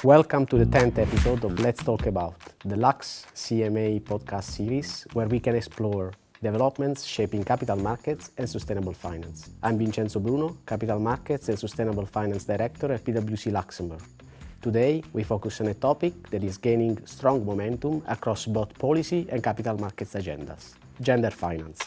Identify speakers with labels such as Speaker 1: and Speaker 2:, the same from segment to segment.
Speaker 1: Welcome to the 10th episode of Let's Talk About, the LuxCMA podcast series where we can explore developments shaping capital markets and sustainable finance. I'm Vincenzo Bruno, Capital Markets and Sustainable Finance Director at PwC Luxembourg. Today, we focus on a topic that is gaining strong momentum across both policy and capital markets agendas: gender finance.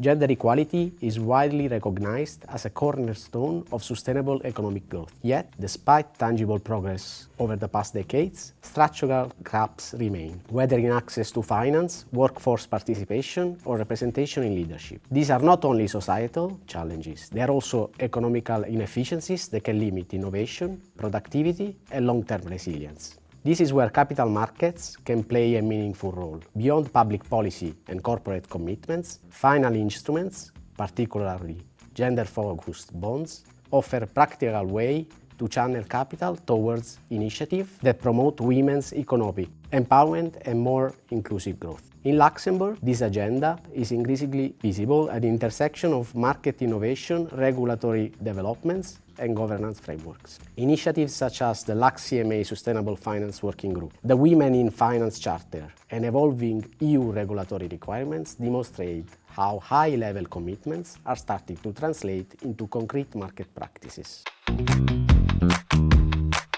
Speaker 1: Gender equality is widely recognized as a cornerstone of sustainable economic growth. Yet, despite tangible progress over the past decades, structural gaps remain, whether in access to finance, workforce participation, or representation in leadership. These are not only societal challenges, they are also economical inefficiencies that can limit innovation, productivity, and long-term resilience. This is where capital markets can play a meaningful role. Beyond public policy and corporate commitments, final instruments, particularly gender-focused bonds, offer a practical way to channel capital towards initiatives that promote women's economic empowerment and more inclusive growth. In Luxembourg, this agenda is increasingly visible at the intersection of market innovation, regulatory developments, and governance frameworks. Initiatives such as the LuxCMA Sustainable Finance Working Group, the Women in Finance Charter, and evolving EU regulatory requirements demonstrate how high-level commitments are starting to translate into concrete market practices.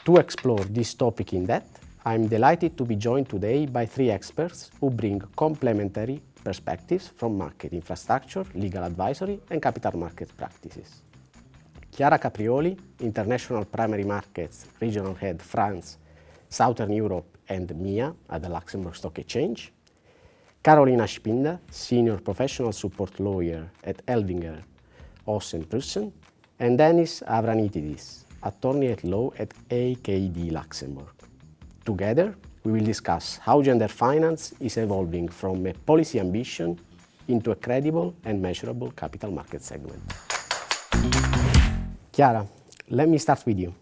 Speaker 1: To explore this topic in depth, I'm delighted to be joined today by three experts who bring complementary perspectives from market infrastructure, legal advisory, and capital market practices. Chiara Caprioli, International Primary Markets Regional Head France, Southern Europe and MIA at the Luxembourg Stock Exchange. Carolina Spinda, Senior Professional Support Lawyer at Elvinger, and Prussen. And Dennis Avranitidis, Attorney at Law at AKD Luxembourg. Together, we will discuss how gender finance is evolving from a policy ambition into a credible and measurable capital market segment. Chiara, let me start with you.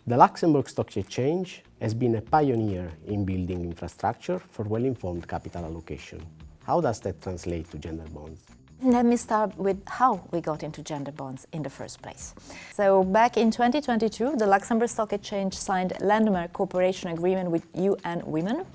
Speaker 1: The Luxembourg Stock Exchange has been a pioneer in building infrastructure for well-informed capital allocation. How does that translate to gender bonds?
Speaker 2: Let me start with how we got into gender bonds in the first place. So back in 2022, the Luxembourg Stock Exchange signed a landmark cooperation agreement with UN Women.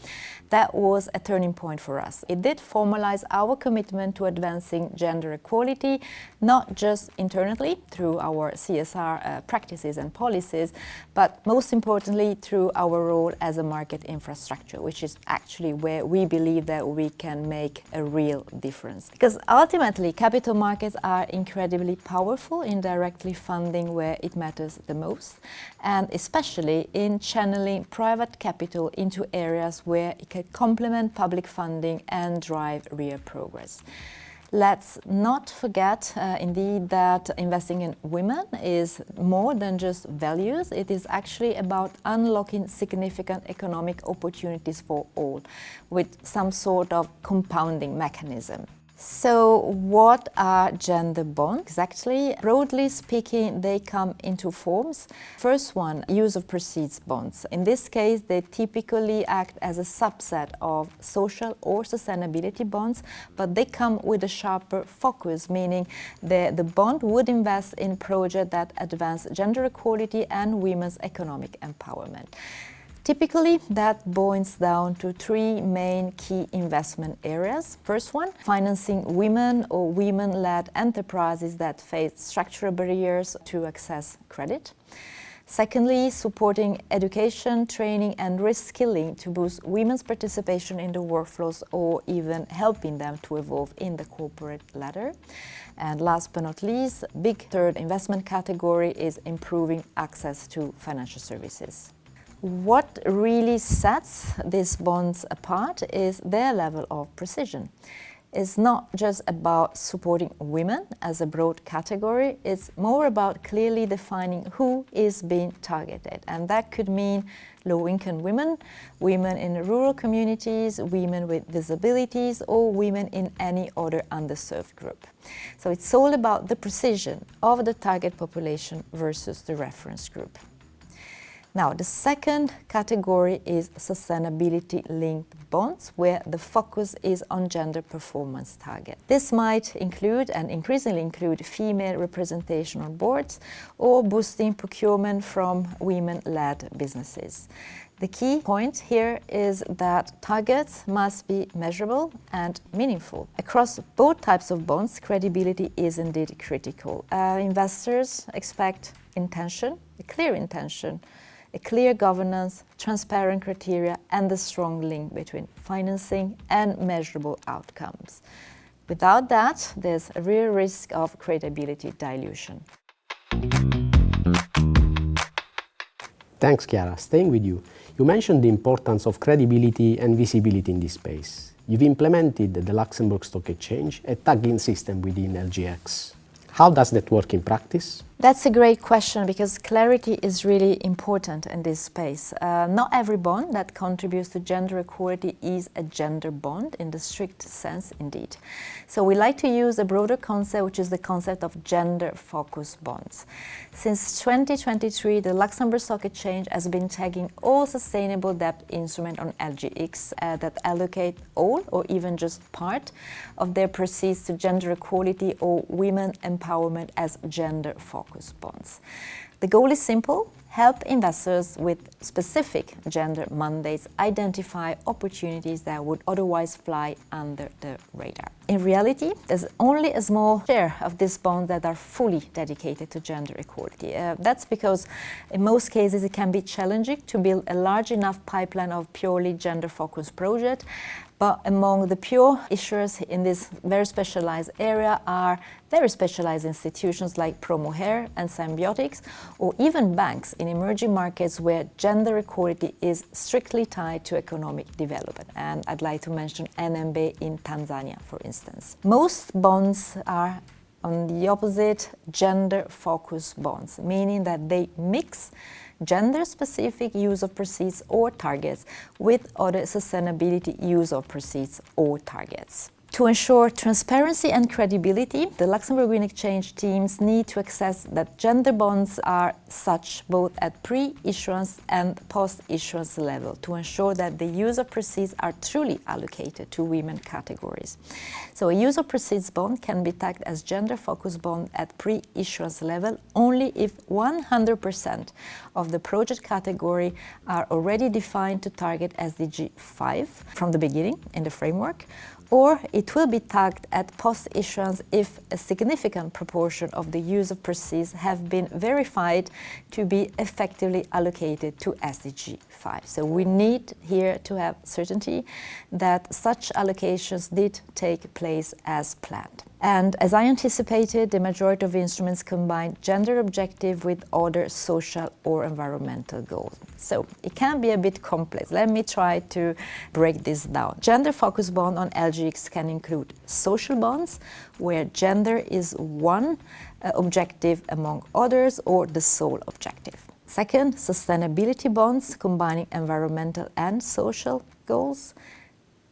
Speaker 2: That was a turning point for us. It did formalize our commitment to advancing gender equality, not just internally through our CSR practices and policies, but most importantly through our role as a market infrastructure, which is actually where we believe that we can make a real difference. Because ultimately, capital markets are incredibly powerful in directly funding where it matters the most, and especially in channeling private capital into areas where it can complement public funding and drive real progress. Let's not forget, indeed, that investing in women is more than just values. It is actually about unlocking significant economic opportunities for all, with some sort of compounding mechanism. So what are gender bonds exactly? Broadly speaking, they come in two forms. First one, use of proceeds bonds. In this case, they typically act as a subset of social or sustainability bonds, but they come with a sharper focus, meaning the bond would invest in projects that advance gender equality and women's economic empowerment. Typically, that boils down to three main key investment areas. First one, financing women or women-led enterprises that face structural barriers to access credit. Secondly, supporting education, training and reskilling to boost women's participation in the workflows or even helping them to evolve in the corporate ladder. And last but not least, big third investment category is improving access to financial services. What really sets these bonds apart is their level of precision. It's not just about supporting women as a broad category, it's more about clearly defining who is being targeted. And that could mean low-income women, women in rural communities, women with disabilities, or women in any other underserved group. So it's all about the precision of the target population versus the reference group. Now, the second category is sustainability-linked bonds, where the focus is on gender performance target. This might include and increasingly include female representation on boards or boosting procurement from women-led businesses. The key point here is that targets must be measurable and meaningful. Across both types of bonds, credibility is indeed critical. Investors expect intention, a clear intention, a clear governance, transparent criteria, and a strong link between financing and measurable outcomes. Without that, there's a real risk of credibility dilution.
Speaker 1: Thanks, Chiara. Staying with you, you mentioned the importance of credibility and visibility in this space. You've implemented the Luxembourg Stock Exchange, a tagging system within LGX. How does that work in practice?
Speaker 2: That's a great question, because clarity is really important in this space. Not every bond that contributes to gender equality is a gender bond in the strict sense indeed. So we like to use a broader concept, which is the concept of gender-focused bonds. Since 2023, the Luxembourg Stock Exchange has been tagging all sustainable debt instruments on LGX that allocate all or even just part of their proceeds to gender equality or women empowerment as gender-focused bonds. The goal is simple: help investors with specific gender mandates identify opportunities that would otherwise fly under the radar. In reality, there's only a small share of these bonds that are fully dedicated to gender equality. That's because in most cases it can be challenging to build a large enough pipeline of purely gender-focused projects. But among the pure issuers in this very specialized area are very specialized institutions like Promo Hair and Symbiotics, or even banks in emerging markets where gender equality is strictly tied to economic development. And I'd like to mention NMB in Tanzania, for instance. Most bonds are, on the opposite, gender-focused bonds, meaning that they mix gender-specific use of proceeds or targets with other sustainability use of proceeds or targets. To ensure transparency and credibility, the Luxembourg Green Exchange teams need to assess that gender bonds are such both at pre-issuance and post-issuance level to ensure that the use of proceeds are truly allocated to women categories. So a use of proceeds bond can be tagged as gender-focused bond at pre-issuance level only if 100% of the project category are already defined to target SDG 5 from the beginning in the framework, or it will be tagged at post-issuance if a significant proportion of the use of proceeds have been verified to be effectively allocated to SDG 5. So we need here to have certainty that such allocations did take place as planned. And as I anticipated, the majority of instruments combine gender objective with other social or environmental goals. So it can be a bit complex. Let me try to break this down. Gender-focused bond on LGX can include social bonds, where gender is one objective among others or the sole objective. Second, sustainability bonds combining environmental and social goals.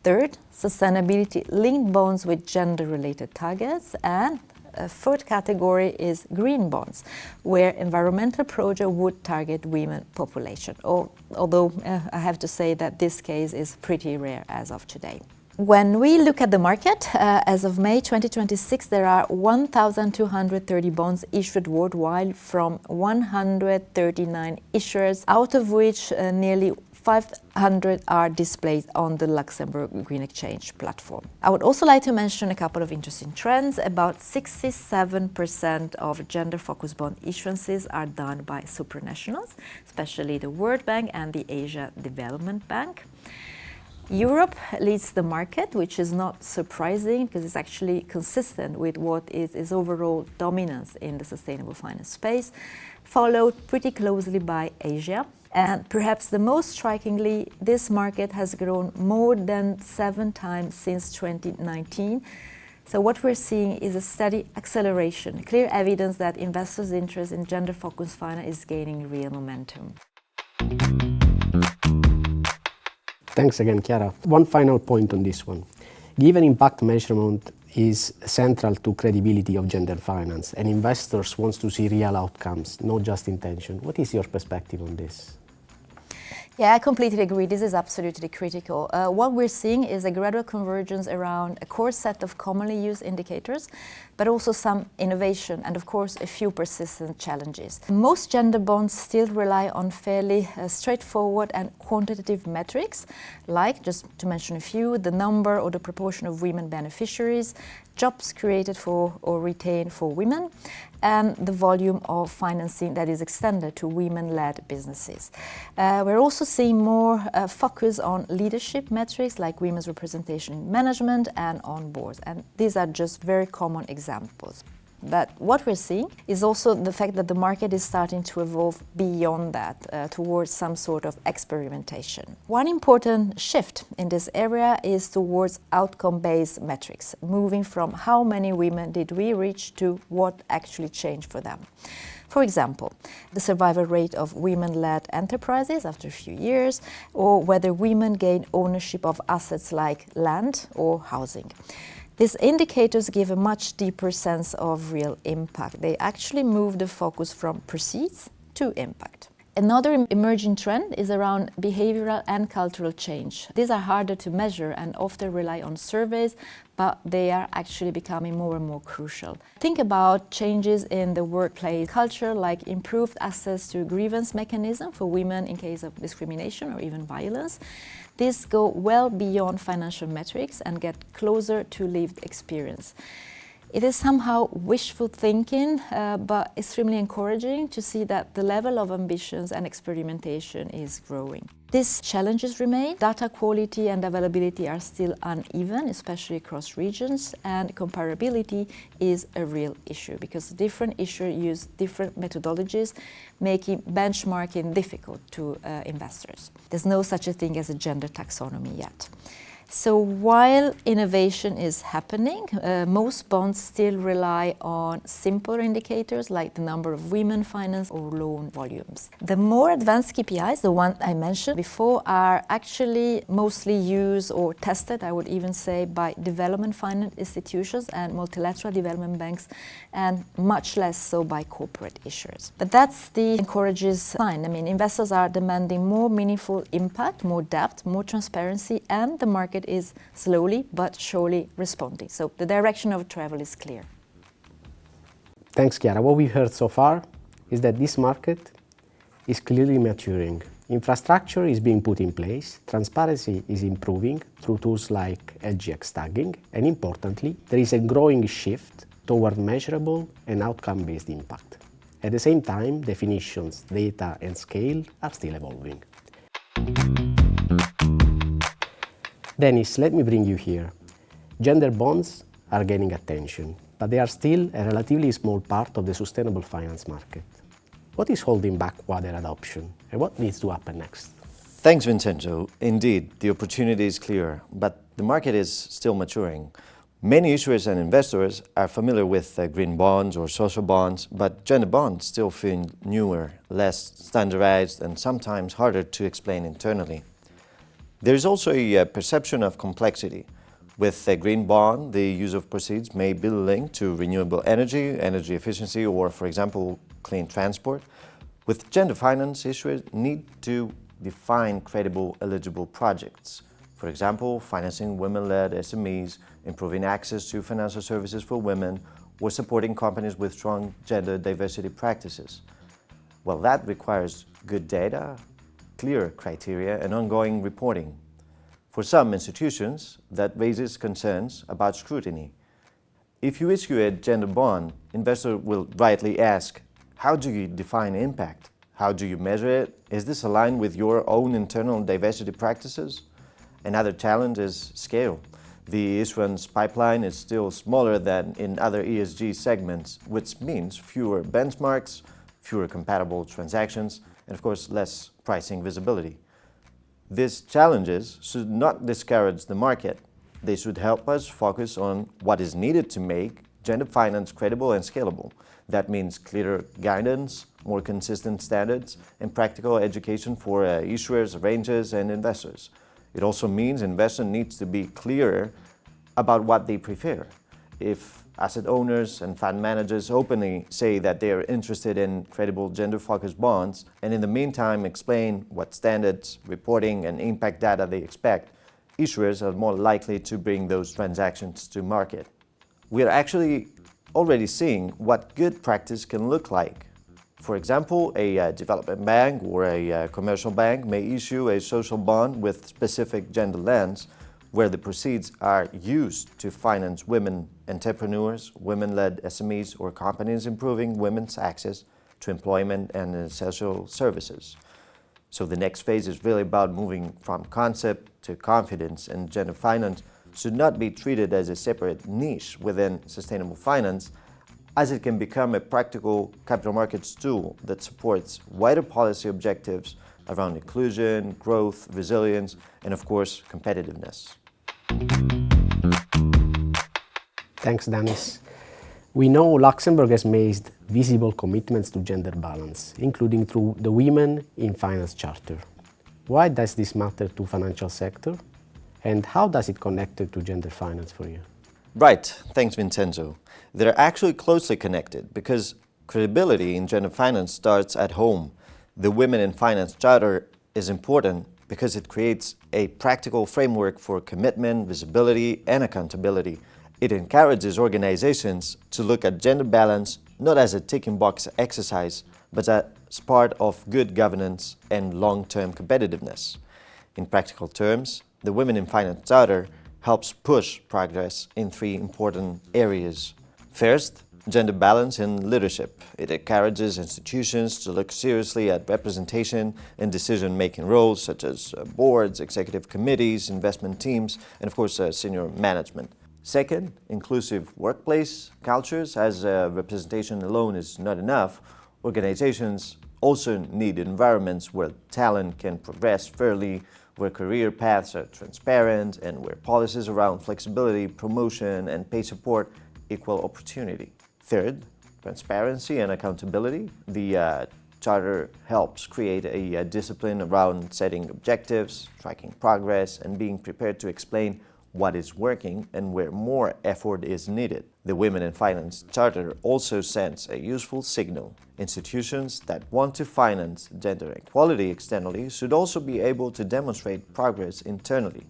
Speaker 2: Third, sustainability-linked bonds with gender-related targets. And a third category is green bonds, where environmental projects would target women population. Although I have to say that this case is pretty rare as of today. When we look at the market, as of May 2026, there are 1,230 bonds issued worldwide from 139 issuers, out of which nearly 500 are displayed on the Luxembourg Green Exchange platform. I would also like to mention a couple of interesting trends. About 67% of gender-focused bond issuances are done by supranationals, especially the World Bank and the Asia Development Bank. Europe leads the market, which is not surprising because it's actually consistent with what is its overall dominance in the sustainable finance space, followed pretty closely by Asia. And perhaps the most strikingly, this market has grown more than 7 times since 2019. So what we're seeing is a steady acceleration, clear evidence that investors' interest in gender-focused finance is gaining real momentum.
Speaker 1: Thanks again, Chiara. One final point on this one. Given impact measurement is central to credibility of gender finance and investors want to see real outcomes, not just intention, what is your perspective on this?
Speaker 2: Yeah, I completely agree. This is absolutely critical. What we're seeing is a gradual convergence around a core set of commonly used indicators, but also some innovation and, of course, a few persistent challenges. Most gender bonds still rely on fairly straightforward and quantitative metrics, like, just to mention a few, the number or the proportion of women beneficiaries, jobs created for or retained for women, and the volume of financing that is extended to women-led businesses. We're also seeing more focus on leadership metrics like women's representation in management and on boards, and these are just very common examples. But what we're seeing is also the fact that the market is starting to evolve beyond that, towards some sort of experimentation. One important shift in this area is towards outcome-based metrics, moving from how many women did we reach to what actually changed for them. For example, the survival rate of women-led enterprises after a few years, or whether women gain ownership of assets like land or housing. These indicators give a much deeper sense of real impact. They actually move the focus from proceeds to impact. Another emerging trend is around behavioral and cultural change. These are harder to measure and often rely on surveys, but they are actually becoming more and more crucial. Think about changes in the workplace culture, like improved access to grievance mechanism for women in case of discrimination or even violence. These go well beyond financial metrics and get closer to lived experience. It is somehow wishful thinking, but extremely encouraging to see that the level of ambitions and experimentation is growing. These challenges remain. Data quality and availability are still uneven, especially across regions, and comparability is a real issue because different issuers use different methodologies, making benchmarking difficult to investors. There's no such a thing as a gender taxonomy yet. So while innovation is happening, most bonds still rely on simpler indicators like the number of women financed or loan volumes. The more advanced KPIs, the one I mentioned before, are actually mostly used or tested, I would even say, by development finance institutions and multilateral development banks, and much less so by corporate issuers. But that's the encourages sign. I mean, investors are demanding more meaningful impact, more depth, more transparency, and the market is slowly but surely responding. So the direction of travel is clear.
Speaker 1: Thanks, Chiara. What we've heard so far is that this market is clearly maturing. Infrastructure is being put in place, transparency is improving through tools like LGX tagging, and importantly, there is a growing shift toward measurable and outcome-based impact. At the same time, definitions, data, and scale are still evolving. Dennis, let me bring you here. Gender bonds are gaining attention, but they are still a relatively small part of the sustainable finance market. What is holding back wider adoption, and what needs to happen next?
Speaker 3: Thanks, Vincenzo. Indeed, the opportunity is clear, but the market is still maturing. Many issuers and investors are familiar with green bonds or social bonds, but gender bonds still feel newer, less standardized, and sometimes harder to explain internally. There is also a perception of complexity. With a green bond, the use of proceeds may be linked to renewable energy, energy efficiency, or, for example, clean transport. With gender finance, issuers need to define credible, eligible projects. For example, financing women-led SMEs, improving access to financial services for women, or supporting companies with strong gender diversity practices. Well, that requires good data, clear criteria, and ongoing reporting. For some institutions, that raises concerns about scrutiny. If you issue a gender bond, investors will rightly ask, how do you define impact? How do you measure it? Is this aligned with your own internal diversity practices? Another challenge is scale. The issuance pipeline is still smaller than in other ESG segments, which means fewer benchmarks, fewer compatible transactions, and of course, less pricing visibility. These challenges should not discourage the market. They should help us focus on what is needed to make gender finance credible and scalable. That means clearer guidance, more consistent standards, and practical education for issuers, arrangers, and investors. It also means investors need to be clearer about what they prefer. if asset owners and fund managers openly say that they are interested in credible gender-focused bonds, and in the meantime explain what standards, reporting, and impact data they expect, issuers are more likely to bring those transactions to market. We are actually already seeing what good practice can look like. For example, a development bank or a commercial bank may issue a social bond with specific gender lens, where the proceeds are used to finance women entrepreneurs, women-led SMEs, or companies improving women's access to employment and essential services. So the next phase is really about moving from concept to confidence, and gender finance should not be treated as a separate niche within sustainable finance, as it can become a practical capital markets tool that supports wider policy objectives around inclusion, growth, resilience, and of course, competitiveness.
Speaker 1: Thanks, Dennis. We know Luxembourg has made visible commitments to gender balance, including through the Women in Finance Charter. Why does this matter to financial sector? And how does it connect to gender finance for you?
Speaker 3: Right, thanks Vincenzo. They're actually closely connected because credibility in gender finance starts at home. The Women in Finance Charter is important because it creates a practical framework for commitment, visibility, and accountability. It encourages organizations to look at gender balance not as a ticking box exercise, but as part of good governance and long-term competitiveness. In practical terms, the Women in Finance Charter helps push progress in three important areas. First, gender balance in leadership. It encourages institutions to look seriously at representation in decision-making roles such as boards, executive committees, investment teams, and of course senior management. Second, inclusive workplace cultures. As representation alone is not enough, organizations also need environments where talent can progress fairly, where career paths are transparent, and where policies around flexibility, promotion, and pay support equal opportunity. Third, transparency and accountability. The Charter helps create a discipline around setting objectives, tracking progress, and being prepared to explain what is working and where more effort is needed. The Women in Finance Charter also sends a useful signal. Institutions that want to finance gender equality externally should also be able to demonstrate progress internally,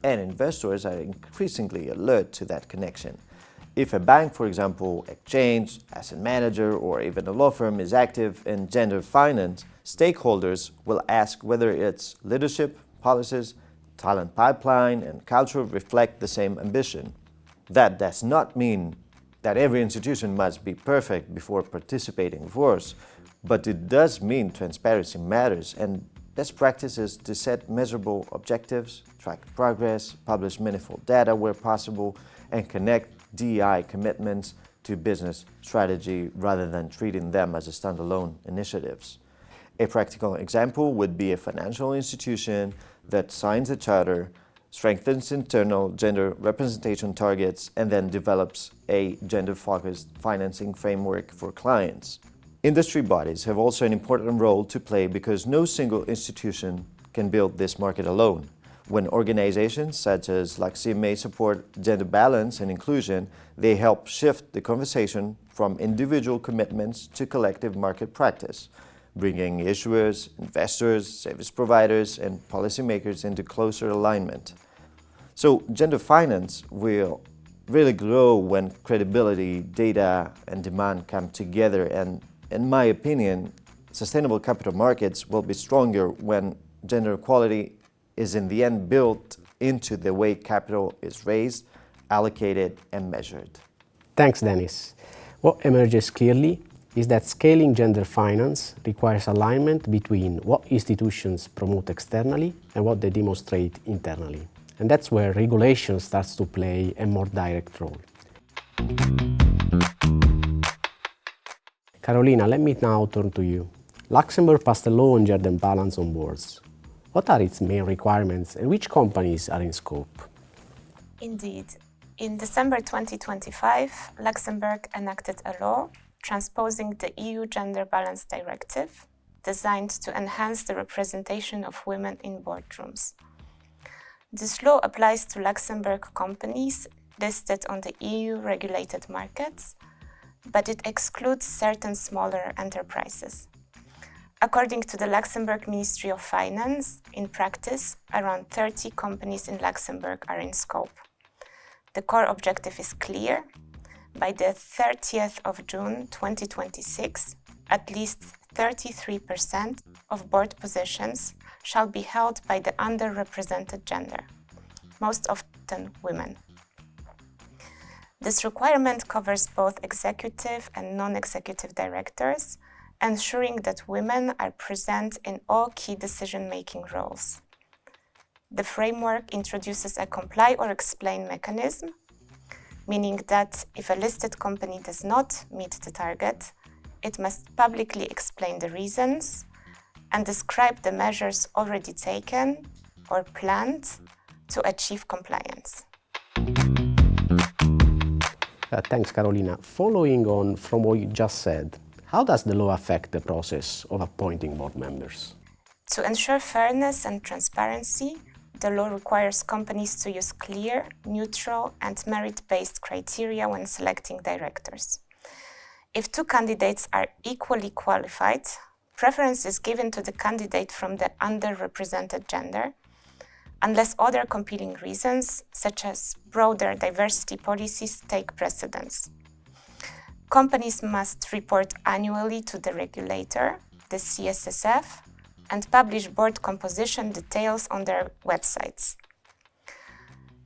Speaker 3: and investors are increasingly alert to that connection. If a bank, for example, exchange, asset manager, or even a law firm is active in gender finance, stakeholders will ask whether its leadership, policies, talent pipeline, and culture reflect the same ambition. That does not mean that every institution must be perfect before participating, of course, but it does mean transparency matters, and best practice is to set measurable objectives, track progress, publish meaningful data where possible, and connect DEI commitments to business strategy rather than treating them as standalone initiatives. A practical example would be a financial institution that signs a charter, strengthens internal gender representation targets, and then develops a gender-focused financing framework for clients. Industry bodies have also an important role to play because no single institution can build this market alone. When organizations such as LuxSE may support gender balance and inclusion, they help shift the conversation from individual commitments to collective market practice, bringing issuers, investors, service providers, and policymakers into closer alignment. So gender finance will really grow when credibility, data, and demand come together, and in my opinion, sustainable capital markets will be stronger when gender equality is in the end built into the way capital is raised, allocated, and measured.
Speaker 1: Thanks, Dennis. What emerges clearly is that scaling gender finance requires alignment between what institutions promote externally and what they demonstrate internally. And that's where regulation starts to play a more direct role. Carolina, let me now turn to you. Luxembourg passed a law on gender balance on boards. What are its main requirements and which companies are in scope?
Speaker 4: Indeed. In December 2025, Luxembourg enacted a law transposing the EU Gender Balance Directive, designed to enhance the representation of women in boardrooms. This law applies to Luxembourg companies listed on the EU-regulated markets, but it excludes certain smaller enterprises. According to the Luxembourg Ministry of Finance, in practice, around 30 companies in Luxembourg are in scope. The core objective is clear. By the 30th of June 2026, at least 33% of board positions shall be held by the underrepresented gender, most often women. This requirement covers both executive and non-executive directors, ensuring that women are present in all key decision-making roles. The framework introduces a comply or explain mechanism, meaning that if a listed company does not meet the target, it must publicly explain the reasons and describe the measures already taken or planned to achieve compliance.
Speaker 1: Thanks, Carolina. Following on from what you just said, how does the law affect the process of appointing board members?
Speaker 4: To ensure fairness and transparency, the law requires companies to use clear, neutral, and merit-based criteria when selecting directors. If two candidates are equally qualified, preference is given to the candidate from the underrepresented gender, unless other compelling reasons, such as broader diversity policies, take precedence. Companies must report annually to the regulator, the CSSF, and publish board composition details on their websites.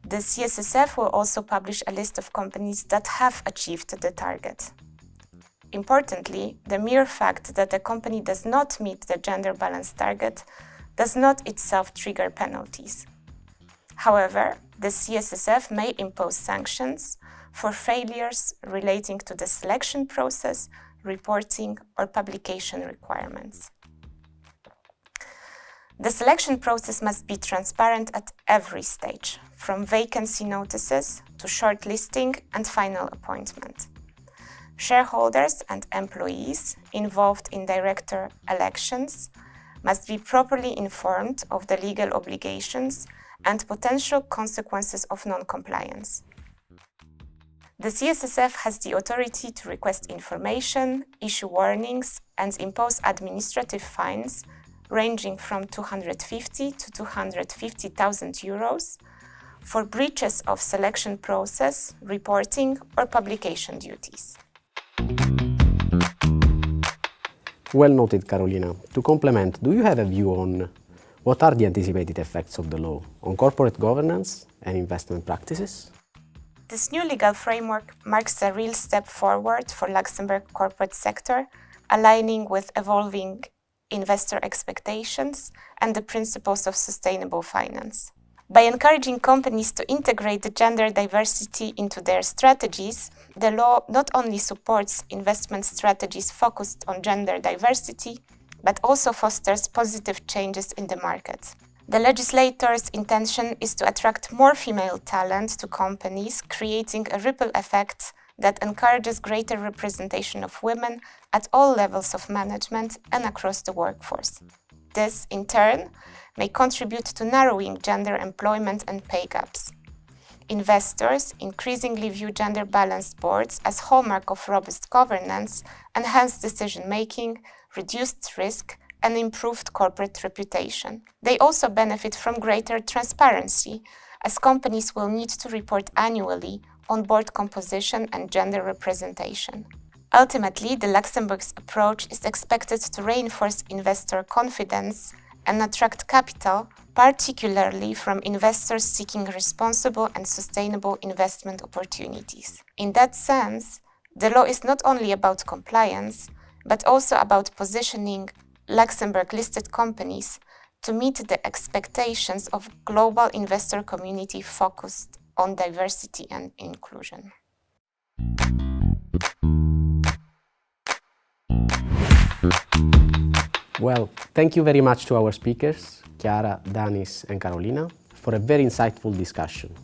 Speaker 4: The CSSF will also publish a list of companies that have achieved the target. Importantly, the mere fact that a company does not meet the gender balance target does not itself trigger penalties. However, the CSSF may impose sanctions for failures relating to the selection process, reporting, or publication requirements. The selection process must be transparent at every stage, from vacancy notices to shortlisting and final appointment. Shareholders and employees involved in director elections must be properly informed of the legal obligations and potential consequences of non-compliance. The CSSF has the authority to request information, issue warnings, and impose administrative fines ranging from 250 to 250,000 euros for breaches of selection process, reporting, or publication duties.
Speaker 1: Well noted, Carolina. To complement, do you have a view on what are the anticipated effects of the law on corporate governance and investment practices?
Speaker 4: This new legal framework marks a real step forward for Luxembourg corporate sector, aligning with evolving investor expectations and the principles of sustainable finance. By encouraging companies to integrate the gender diversity into their strategies, the law not only supports investment strategies focused on gender diversity, but also fosters positive changes in the market. The legislator's intention is to attract more female talent to companies, creating a ripple effect that encourages greater representation of women at all levels of management and across the workforce. This, in turn, may contribute to narrowing gender employment and pay gaps. Investors increasingly view gender-balanced boards as hallmark of robust governance, enhanced decision-making, reduced risk, and improved corporate reputation. They also benefit from greater transparency, as companies will need to report annually on board composition and gender representation. Ultimately, the Luxembourg's approach is expected to reinforce investor confidence and attract capital, particularly from investors seeking responsible and sustainable investment opportunities. In that sense, the law is not only about compliance, but also about positioning Luxembourg-listed companies to meet the expectations of global investor community focused on diversity and inclusion.
Speaker 1: Well, thank you very much to our speakers, Chiara, Danis, and Carolina, for a very insightful discussion.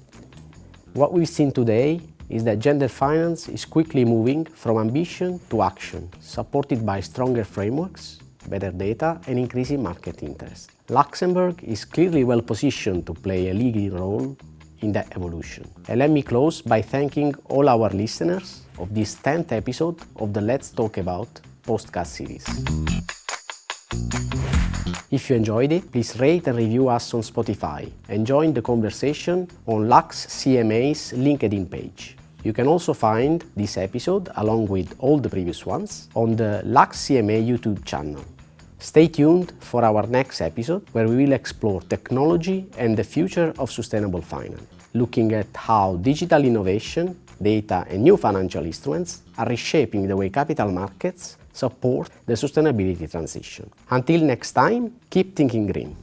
Speaker 1: What we've seen today is that gender finance is quickly moving from ambition to action, supported by stronger frameworks, better data, and increasing market interest. Luxembourg is clearly well positioned to play a leading role in that evolution. And let me close by thanking all our listeners of this 10th episode of the Let's Talk About podcast series. If you enjoyed it, please rate and review us on Spotify and join the conversation on LuxCMA's LinkedIn page. You can also find this episode, along with all the previous ones, on the LuxCMA YouTube channel. Stay tuned for our next episode, where we will explore technology and the future of sustainable finance, looking at how digital innovation, data, and new financial instruments are reshaping the way capital markets support the sustainability transition. Until next time, keep thinking green.